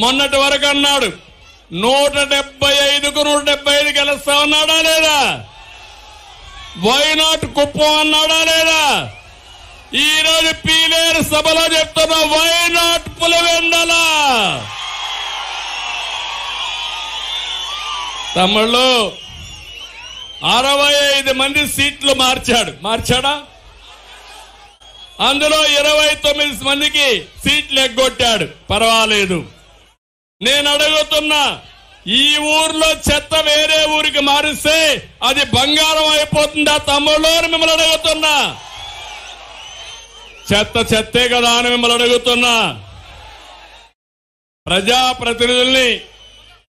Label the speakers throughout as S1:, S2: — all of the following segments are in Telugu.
S1: మొన్నటి వరకు అన్నాడు 175కు 175 గెలుస్తా ఉన్నాడా లేదా? వైనాట్ కుప్పం అన్నాడా లేదా? ఈ రోజు పీలేరు సభలో చెప్తున్నా వైనాట్ పులివెందల. తమ్ముళ్ళు 65 మంది సీట్లు మార్చాడా? అందులో 29 మందికి సీట్లు ఎగ్గొట్టాడు. పర్వాలేదు. నేను అడుగుతున్నా, ఈ ఊర్లో చెత్త వేరే ఊరికి మారిస్తే అది బంగారం అయిపోతుందా తమ్ముళ్ళు అని మిమ్మల్ని అడుగుతున్నా. చెత్తే కదా అని మిమ్మల్ని అడుగుతున్నా. ప్రజాప్రతినిధుల్ని,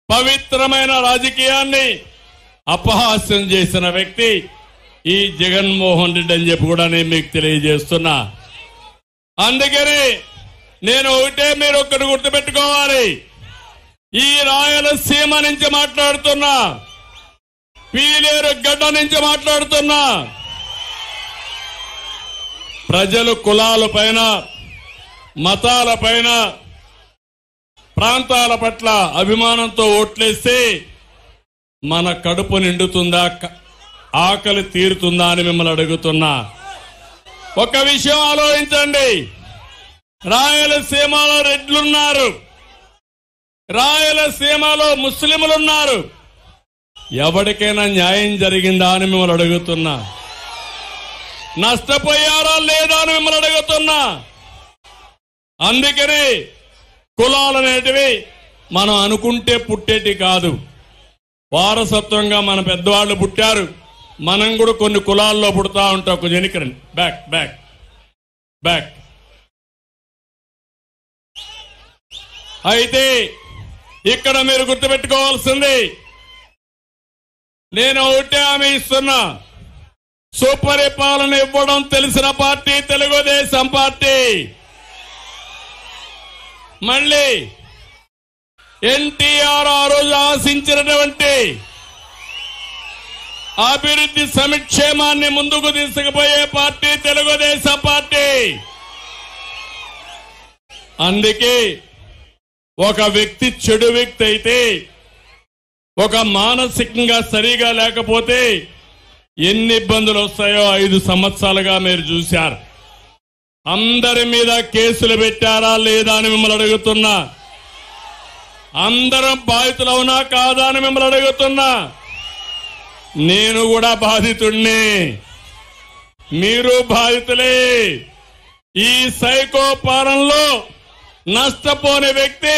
S1: పవిత్రమైన రాజకీయాన్ని అపహాస్యం చేసిన వ్యక్తి ఈ జగన్మోహన్ రెడ్డి అని చెప్పి కూడా నేను మీకు తెలియజేస్తున్నా. అందుకని నేను మీరు ఒక్కటి గుర్తుపెట్టుకోవాలి. ఈ రాయలసీమ నుంచి మాట్లాడుతున్నా, పీలేరు గడ్డ నుంచి మాట్లాడుతున్నా. ప్రజలు కులాల పైన, మతాల పైన, ప్రాంతాల పట్ల అభిమానంతో ఓట్లేస్తే మన కడుపు నిండుతుందా, ఆకలి తీరుతుందా అని మిమ్మల్ని అడుగుతున్నా. ఒక విషయం ఆలోచించండి. రాయలసీమలో రెడ్లున్నారు, రాయలసీమలో ముస్లింలున్నారు. ఎవరికైనా న్యాయం జరిగిందా అని మిమ్మల్ని అడుగుతున్నా. నష్టపోయారా లేదా అని మిమ్మల్ని అడుగుతున్నా. అందుకని కులాలనేటివి మనం అనుకుంటే పుట్టేటి కాదు. వారసత్వంగా మన పెద్దవాళ్ళు పుట్టారు. మనం కూడా కొన్ని కులాల్లో పుడతా ఉంటాం. కొంచెం ఎన్నికరండి. బ్యాక్ అయితే ఇక్కడ మీరు గుర్తుపెట్టుకోవాల్సింది, నేను ఒకటే హామీ ఇస్తున్నా. సుపరిపాలన ఇవ్వడం తెలిసిన పార్టీ తెలుగుదేశం పార్టీ. మళ్ళీ ఎన్టీఆర్ ఆ రోజు ఆశించినటువంటి అభివృద్ధి సంక్షేమాన్ని ముందుకు తీసుకుపోయే పార్టీ తెలుగుదేశం పార్టీ. అందుకే ఒక వ్యక్తి చెడు వ్యక్తి అయితే, ఒక మానసికంగా సరిగా లేకపోతే ఎన్ని ఇబ్బందులు వస్తాయో 5 సంవత్సరాలుగా మీరు చూశారు. అందరి మీద కేసులు పెట్టారా లేదా అని మిమ్మల్ని అడుగుతున్నా. అందరం బాధితులవునా కాదా అని మిమ్మల్ని అడుగుతున్నా. నేను కూడా బాధితుడిని, మీరు బాధితులే. ఈ సైకో పాలనలో నష్టపోని వ్యక్తి,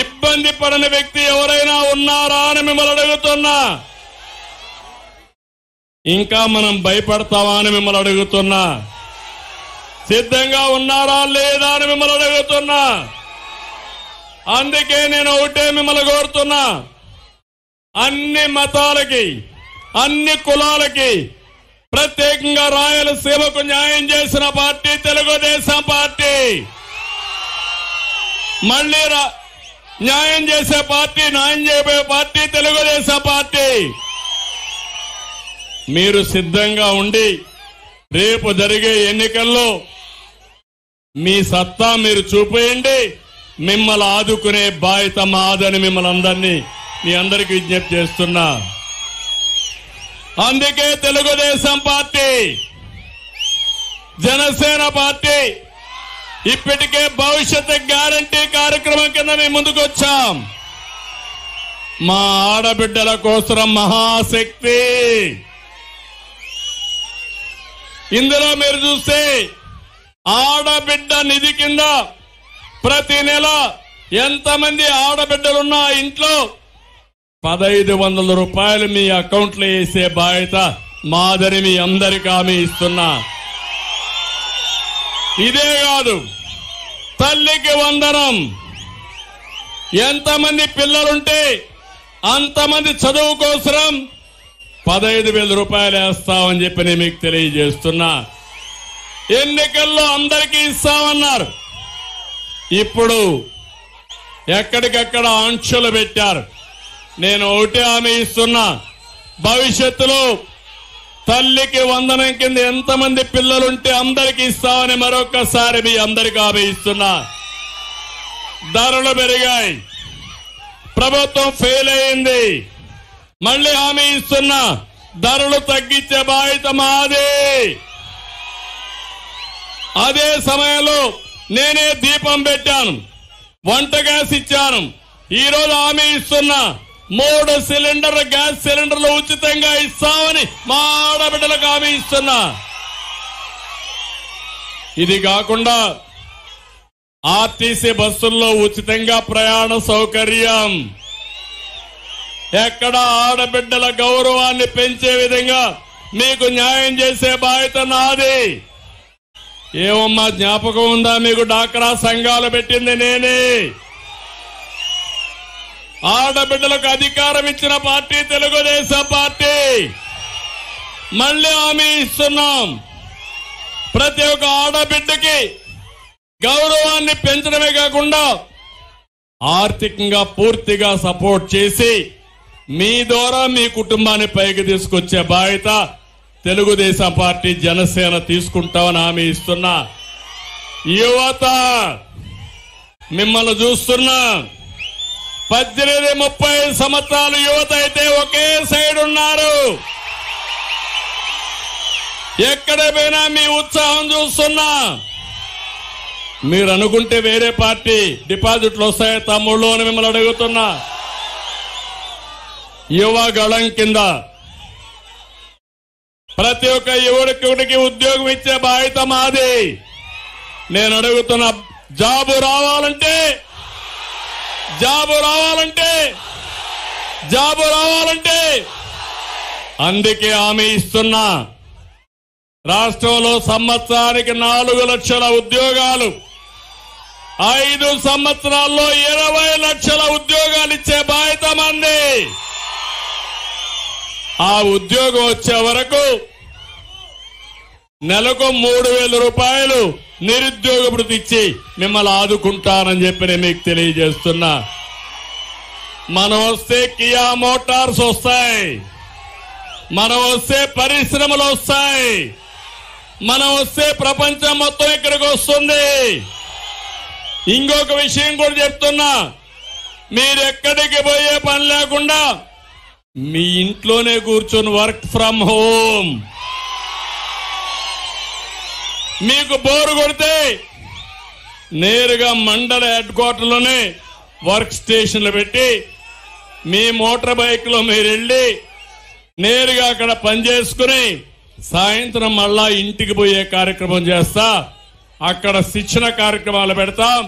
S1: ఇబ్బంది పడని వ్యక్తి ఎవరైనా ఉన్నారా అని మిమ్మల్ని అడుగుతున్నా. ఇంకా మనం భయపడతామా అని మిమ్మల్ని అడుగుతున్నా. సిద్ధంగా ఉన్నారా లేదా అని మిమ్మల్ని అడుగుతున్నా. అందుకే నేను ఒకటే మిమ్మల్ని కోరుతున్నా. అన్ని మతాలకి, అన్ని కులాలకి, ప్రత్యేకంగా రాయలసీమకు న్యాయం చేసిన పార్టీ తెలుగుదేశం పార్టీ. మళ్ళీ న్యాయం చేసే పార్టీ, న్యాయం చేయబోయే పార్టీ తెలుగుదేశం పార్టీ. మీరు సిద్ధంగా ఉండి రేపు జరిగే ఎన్నికల్లో మీ సత్తా మీరు చూపేయండి. మిమ్మల్ని ఆదుకునే బాధ్యత మాదని మిమ్మల్ని మీ అందరికీ విజ్ఞప్తి చేస్తున్నా. అందుకే తెలుగుదేశం పార్టీ, జనసేన పార్టీ ఇప్పటికే భవిష్యత్తు గ్యారంటీ కార్యక్రమం కింద మేము ముందుకు వచ్చాం. మా ఆడబిడ్డల కోసం మహాశక్తి. ఇందులో మీరు చూస్తే ఆడబిడ్డ నిధి కింద ప్రతి నెల ఎంతమంది ఆడబిడ్డలున్నా ఇంట్లో 1500 రూపాయలు మీ అకౌంట్లో వేసే బాధ్యత మాదని మీ అందరికీ హామీ ఇస్తున్నా. ఇదే కాదు, తల్లికి వందనం. ఎంతమంది పిల్లలుంటే అంతమంది చదువు కోసం 15,000 రూపాయలు వేస్తామని చెప్పి నేను మీకు తెలియజేస్తున్నా. ఎన్నికల్లో అందరికీ ఇస్తామన్నారు. ఇప్పుడు ఎక్కడికక్కడ ఆంక్షలు పెట్టారు. నేను ఒకటే హామీ ఇస్తున్నా. భవిష్యత్తులో తల్లికి వందనం కింద ఎంతమంది పిల్లలుంటే అందరికీ ఇస్తామని మరొకసారి మీ అందరికీ హామీ ఇస్తున్నా. ధరలు పెరిగాయి, ప్రభుత్వం ఫెయిల్ అయింది. మళ్ళీ హామీ ఇస్తున్నా, ధరలు తగ్గించే బాధ్యత మాది. అదే సమయంలో నేనే దీపం పెట్టాను, వంట గ్యాస్ ఇచ్చాను. ఈ రోజు హామీ ఇస్తున్నా, 3 సిలిండర్ల గ్యాస్ సిలిండర్లు ఉచితంగా ఇస్తామని మా ఆడబిడ్డలకు హామీ ఇస్తున్నా. ఇది కాకుండా ఆర్టీసీ బస్సుల్లో ఉచితంగా ప్రయాణ సౌకర్యం, ఎక్కడ ఆడబిడ్డల గౌరవాన్ని పెంచే విధంగా మీకు న్యాయం చేసే బాధ్యత నాది. ఏమమ్మా జ్ఞాపకం ఉందా మీకు? డాక్రా సంఘాలు పెట్టింది నేనే. ఆడబిడ్డలకు అధికారం ఇచ్చిన పార్టీ తెలుగుదేశం పార్టీ. మళ్ళీ హామీ ఇస్తున్నాం, ప్రతి ఒక్క ఆడబిడ్డకి గౌరవాన్ని పెంచడమే కాకుండా ఆర్థికంగా పూర్తిగా సపోర్ట్ చేసి మీ ద్వారా మీ కుటుంబాన్ని పైకి తీసుకొచ్చే బాధ్యత తెలుగుదేశం పార్టీ జనసేన తీసుకుంటామని హామీ ఇస్తున్నా. యువత మిమ్మల్ని చూస్తున్నా, 18-30 సంవత్సరాలు యువత అయితే ఒకే సైడ్ ఉన్నారు. ఎక్కడ పోయినా మీ ఉత్సాహం చూస్తున్నా. మీరు అనుకుంటే వేరే పార్టీ డిపాజిట్లు వస్తాయి తమ్ముళ్ళు అని మిమ్మల్ని అడుగుతున్నా. యువ గళం కింద ప్రతి ఒక్క యువకుడికి ఉద్యోగం ఇచ్చే బాధ్యత మాది. నేను అడుగుతున్నా, జాబు రావాలంటే అందుకే హామీ ఇస్తున్నా. రాష్ట్రంలో సంవత్సరానికి 4 లక్షల ఉద్యోగాలు, 5 సంవత్సరాల్లో 20 లక్షల ఉద్యోగాలు ఇచ్చే బాధ్యత మంది. ఆ ఉద్యోగం వచ్చే వరకు నెలకు 3,000 రూపాయలు నిరుద్యోగ భృతి ఇచ్చి మిమ్మల్ని ఆదుకుంటానని చెప్పి నేను మీకు తెలియజేస్తున్నా. మనం వస్తే కియా మోటార్స్ వస్తాయి, మనం వస్తే పరిశ్రమలు వస్తాయి, మనం వస్తే ప్రపంచం మొత్తం ఇక్కడికి వస్తుంది. ఇంకొక విషయం కూడా చెప్తున్నా, మీరు ఎక్కడికి పోయే పని లేకుండా మీ ఇంట్లోనే కూర్చొని వర్క్ ఫ్రమ్ హోమ్. మీకు బోరు కొడితే నేరుగా మండల హెడ్ క్వార్టర్లోనే వర్క్ స్టేషన్లు పెట్టి మీ మోటార్ బైక్ లో మీరు వెళ్లి నేరుగా అక్కడ పనిచేసుకుని సాయంత్రం మళ్ళా ఇంటికి పోయే కార్యక్రమం చేస్తా. అక్కడ శిక్షణ కార్యక్రమాలు పెడతాం.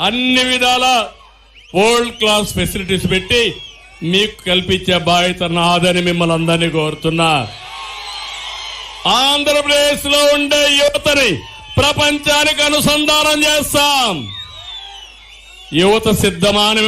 S1: అన్ని విధాల వరల్డ్ క్లాస్ ఫెసిలిటీస్ పెట్టి మీకు కల్పించే బాధ్యత నాదని మిమ్మల్ని అందరినీ కోరుతున్నా. ఆంధ్రప్రదేశ్ లో ఉండే యువతని ప్రపంచానికి అనుసంధానం చేస్తాం. యువత సిద్ధమా అని